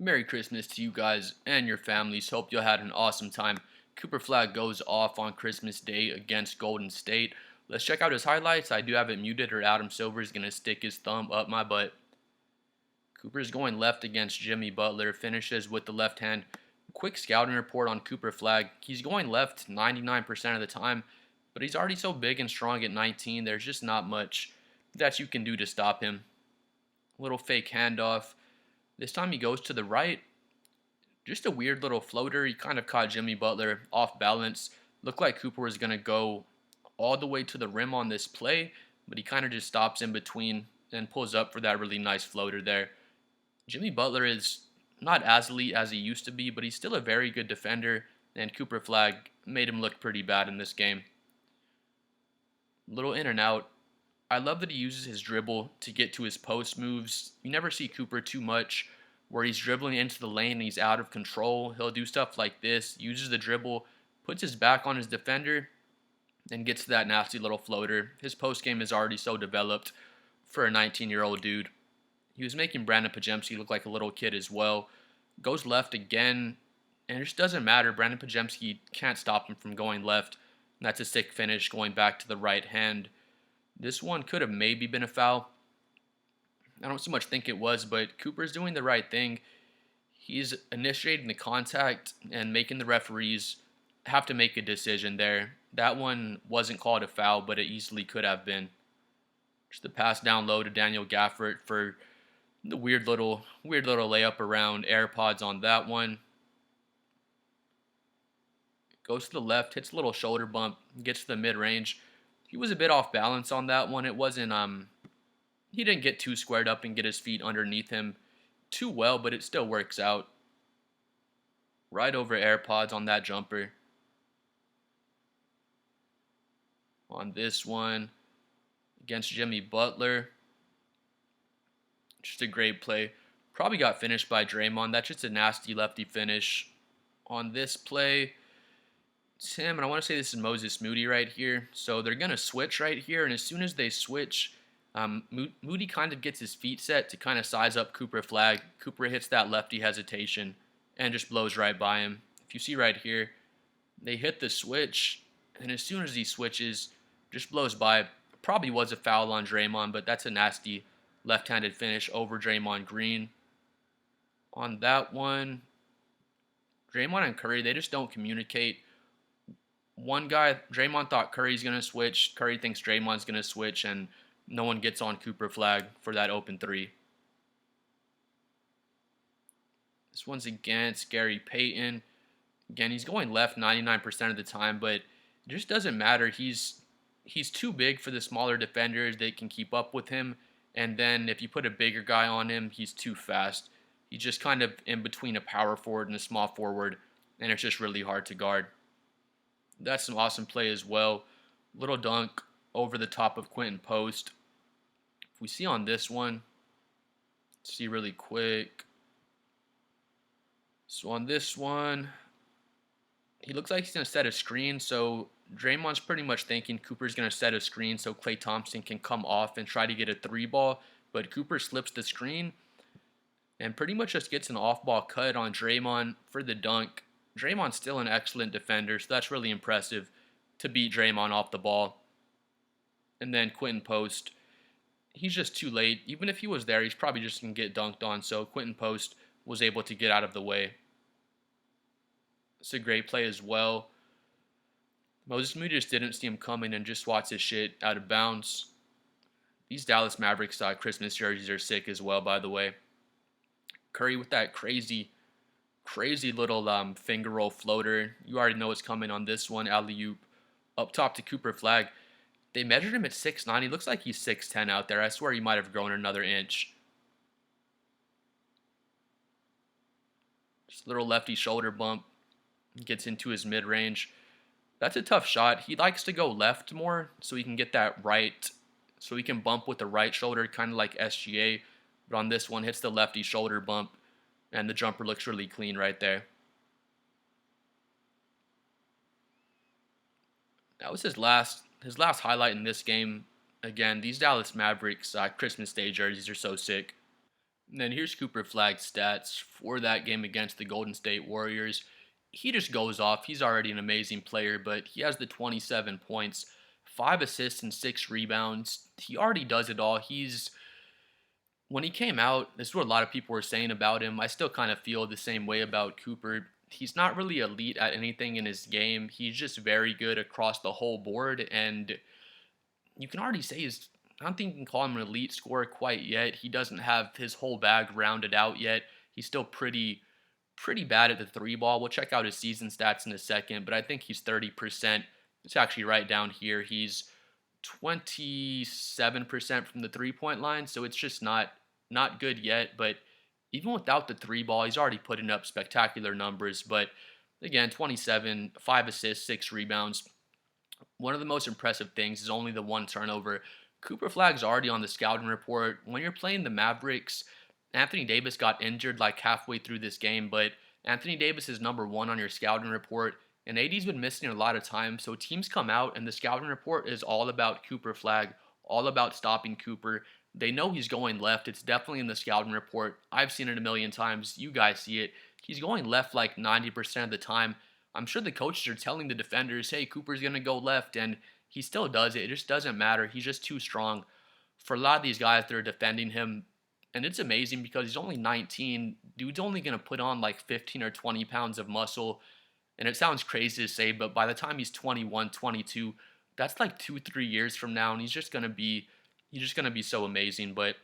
Merry Christmas to you guys and your families. Hope you had an awesome time. Cooper Flagg goes off on Christmas Day against Golden State. Let's check out his highlights. I do have it muted, or Adam Silver is going to stick his thumb up my butt. Cooper's going left against Jimmy Butler. Finishes with the left hand. Quick scouting report on Cooper Flagg. He's going left 99% of the time, but he's already so big and strong at 19. There's just not much that you can do to stop him. Little fake handoff. This time he goes to the right. Just a weird little floater. He kind of caught Jimmy Butler off balance. Looked like Cooper was going to go all the way to the rim on this play, but he kind of just stops in between and pulls up for that really nice floater there. Jimmy Butler is not as elite as he used to be, but he's still a very good defender, and Cooper Flagg made him look pretty bad in this game. Little in and out. I love that he uses his dribble to get to his post moves. You never see Cooper too much where he's dribbling into the lane and he's out of control. He'll do stuff like this, uses the dribble, puts his back on his defender, and gets to that nasty little floater. His post game is already so developed for a 19-year-old dude. He was making Brandon Pajemski look like a little kid as well. Goes left again, and it just doesn't matter. Brandon Pajemski can't stop him from going left. And that's a sick finish going back to the right hand. This one could have maybe been a foul. I don't so much think it was, but Cooper's doing the right thing. He's initiating the contact and making the referees have to make a decision there. That one wasn't called a foul, but it easily could have been. Just the pass down low to Daniel Gafford for the weird little layup around AirPods on that one. Goes to the left, hits a little shoulder bump, gets to the mid-range. He was a bit off balance on that one. It wasn't, he didn't get too squared up and get his feet underneath him too well, but it still works out. Right over AirPods on that jumper. On this one, against Jimmy Butler. Just a great play. Probably got finished by Draymond. That's just a nasty lefty finish. On this play, Tim, and I want to say this is Moses Moody right here. So they're going to switch right here, and as soon as they switch, Moody kind of gets his feet set to kind of size up Cooper Flagg. Cooper hits that lefty hesitation and just blows right by him. If you see right here, they hit the switch, and as soon as he switches, just blows by. Probably was a foul on Draymond, but that's a nasty left-handed finish over Draymond Green. On that one, Draymond and Curry, they just don't communicate. One guy, Draymond thought Curry's going to switch. Curry thinks Draymond's going to switch, and no one gets on Cooper Flagg for that open three. This one's against Gary Payton. Again, he's going left 99% of the time, but it just doesn't matter. He's too big for the smaller defenders. They can keep up with him, and then if you put a bigger guy on him, he's too fast. He's just kind of in between a power forward and a small forward, and it's just really hard to guard. That's some awesome play as well. Little dunk over the top of Quentin Post. If we see on this one, let's see really quick. So on this one, he looks like he's going to set a screen. So Draymond's pretty much thinking Cooper's going to set a screen so Klay Thompson can come off and try to get a three ball. But Cooper slips the screen and pretty much just gets an off-ball cut on Draymond for the dunk. Draymond's still an excellent defender, so that's really impressive to beat Draymond off the ball. And then Quentin Post, he's just too late. Even if he was there, he's probably just going to get dunked on, so Quentin Post was able to get out of the way. It's a great play as well. Moses Moody just didn't see him coming and just watched his shit out of bounds. These Dallas Mavericks Christmas jerseys are sick as well, by the way. Curry with that crazy little finger roll floater. You already know what's coming on this one. Alley-oop up top to Cooper Flagg. They measured him at 6'9". He looks like he's 6'10" out there. I swear he might have grown another inch. Just a little lefty shoulder bump. Gets into his mid-range. That's a tough shot. He likes to go left more so he can get that right. So he can bump with the right shoulder, kind of like SGA. But on this one, hits the lefty shoulder bump. And the jumper looks really clean right there. That was his last highlight in this game. Again, these Dallas Mavericks Christmas Day jerseys are so sick. And then here's Cooper Flagg's stats for that game against the Golden State Warriors. He just goes off. He's already an amazing player, but he has the 27 points, 5 assists, and 6 rebounds. He already does it all. When he came out, this is what a lot of people were saying about him. I still kind of feel the same way about Cooper. He's not really elite at anything in his game. He's just very good across the whole board, and you can already say I don't think you can call him an elite scorer quite yet. He doesn't have his whole bag rounded out yet. He's still pretty bad at the three ball. We'll check out his season stats in a second, but I think he's 30%. It's actually right down here. He's 27% from the 3-point line, so it's just not good yet, but even without the three ball, he's already putting up spectacular numbers. But again, 27, 5 assists, 6 rebounds. One of the most impressive things is only the 1 turnover. Cooper Flagg's already on the scouting report. When you're playing the Mavericks, Anthony Davis got injured like halfway through this game, but Anthony Davis is number 1 on your scouting report, and AD's been missing a lot of time, so teams come out, and the scouting report is all about Cooper Flagg, all about stopping Cooper. They know he's going left. It's definitely in the scouting report. I've seen it a million times. You guys see it. He's going left like 90% of the time. I'm sure the coaches are telling the defenders, hey, Cooper's going to go left, and he still does it. It just doesn't matter. He's just too strong. For a lot of these guys that are defending him, and it's amazing because he's only 19. Dude's only going to put on like 15 or 20 pounds of muscle. And it sounds crazy to say, but by the time he's 21, 22, that's like 2-3 years from now, and he's just gonna be so amazing. But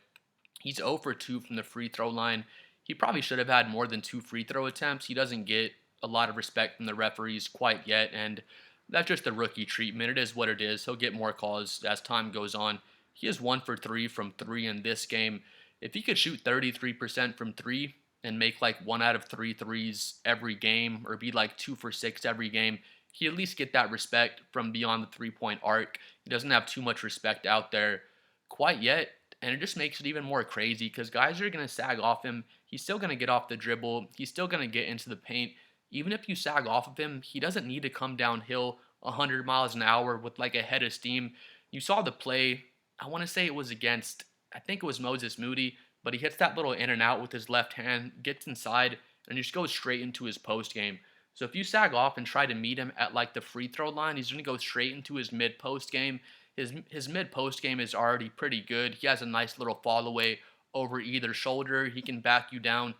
he's 0 for 2 from the free throw line. He probably should have had more than 2 free throw attempts. He doesn't get a lot of respect from the referees quite yet, and that's just the rookie treatment. It is what it is. He'll get more calls as time goes on. He is 1 for 3 from 3 in this game. If he could shoot 33% from 3 and make like 1 out of 3 threes every game, or be like 2 for 6 every game, he at least get that respect from beyond the 3-point arc. He doesn't have too much respect out there quite yet, and it just makes it even more crazy because guys are going to sag off him. He's still going to get off the dribble. He's still going to get into the paint. Even if you sag off of him, he doesn't need to come downhill 100 miles an hour with like a head of steam. You saw the play, I want to say it was against, I think it was Moses Moody, but he hits that little in and out with his left hand, gets inside, and just goes straight into his post game. So if you sag off and try to meet him at like the free throw line, he's going to go straight into his mid post game. His mid post game is already pretty good. He has a nice little fall away over either shoulder. He can back you down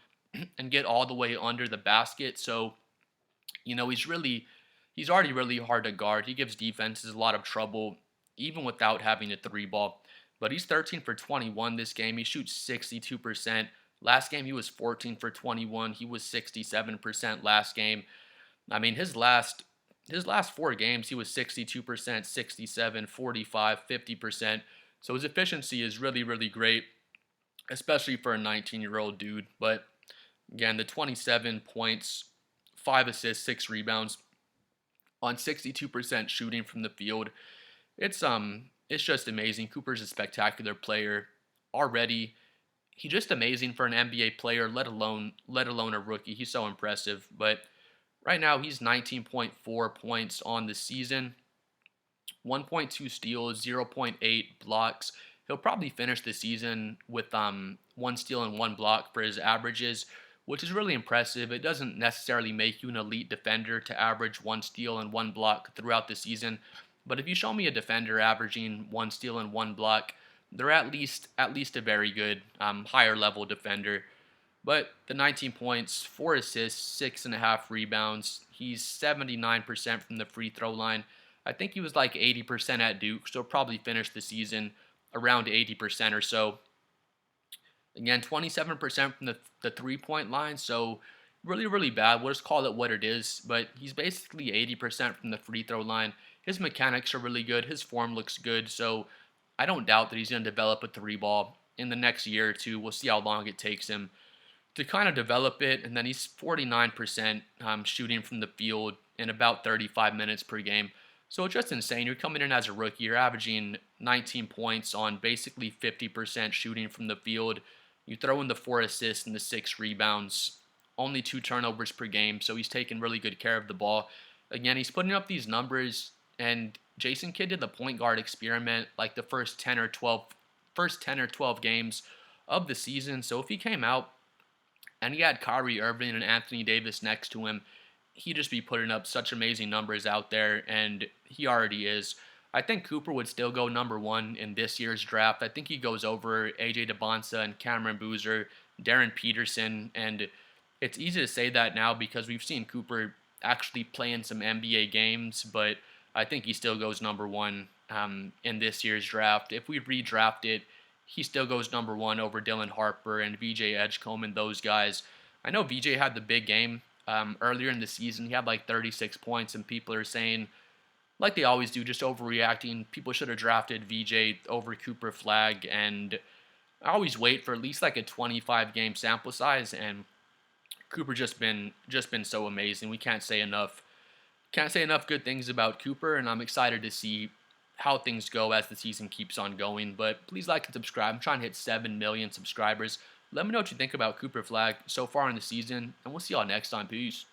and get all the way under the basket. So, he's already really hard to guard. He gives defenses a lot of trouble, even without having a three ball. But he's 13 for 21 this game. He shoots 62%. Last game, he was 14 for 21. He was 67% last game. I mean, his last 4 games, he was 62%, 67, 45, 50%. So his efficiency is really, really great, especially for a 19-year-old dude. But again, the 27 points, 5 assists, 6 rebounds on 62% shooting from the field. It's just amazing. Cooper's a spectacular player already. He's just amazing for an NBA player, let alone a rookie. He's so impressive. But right now, he's 19.4 points on the season, 1.2 steals, 0.8 blocks. He'll probably finish the season with 1 steal and 1 block for his averages, which is really impressive. It doesn't necessarily make you an elite defender to average 1 steal and 1 block throughout the season. But if you show me a defender averaging 1 steal and 1 block, they're at least a very good higher level defender. But the 19 points, 4 assists, 6.5 rebounds. He's 79% from the free throw line. I think he was like 80% at Duke, so probably finished the season around 80% or so. Again, 27% from the 3-point line, so really, really bad. We'll just call it what it is. But he's basically 80% from the free throw line. His mechanics are really good. His form looks good, so I don't doubt that he's going to develop a 3-ball in the next year or two. We'll see how long it takes him to kind of develop it. And then he's 49% shooting from the field in about 35 minutes per game. So it's just insane. You're coming in as a rookie. You're averaging 19 points on basically 50% shooting from the field. You throw in the 4 assists and the 6 rebounds, only 2 turnovers per game. So he's taking really good care of the ball. Again, he's putting up these numbers, and Jason Kidd did the point guard experiment like the first 10 or 12 games of the season. So if he came out and he had Kyrie Irving and Anthony Davis next to him, he'd just be putting up such amazing numbers out there, and he already is. I think Cooper would still go number one in this year's draft. I think he goes over AJ DeBonsa and Cameron Boozer, Darren Peterson, and it's easy to say that now because we've seen Cooper actually play in some NBA games, but I think he still goes number one in this year's draft. If we redraft it, he still goes number one over Dylan Harper and VJ Edgecomb and those guys. I know VJ had the big game earlier in the season. He had like 36 points, and people are saying, like they always do, just overreacting. People should have drafted VJ over Cooper Flagg, and I always wait for at least like a 25 game sample size, and Cooper just been so amazing. We can't say enough good things about Cooper, and I'm excited to see how things go as the season keeps on going. But please like and subscribe. I'm trying to hit 7 million subscribers. Let me know what you think about Cooper Flagg so far in the season, and we'll see y'all next time. Peace.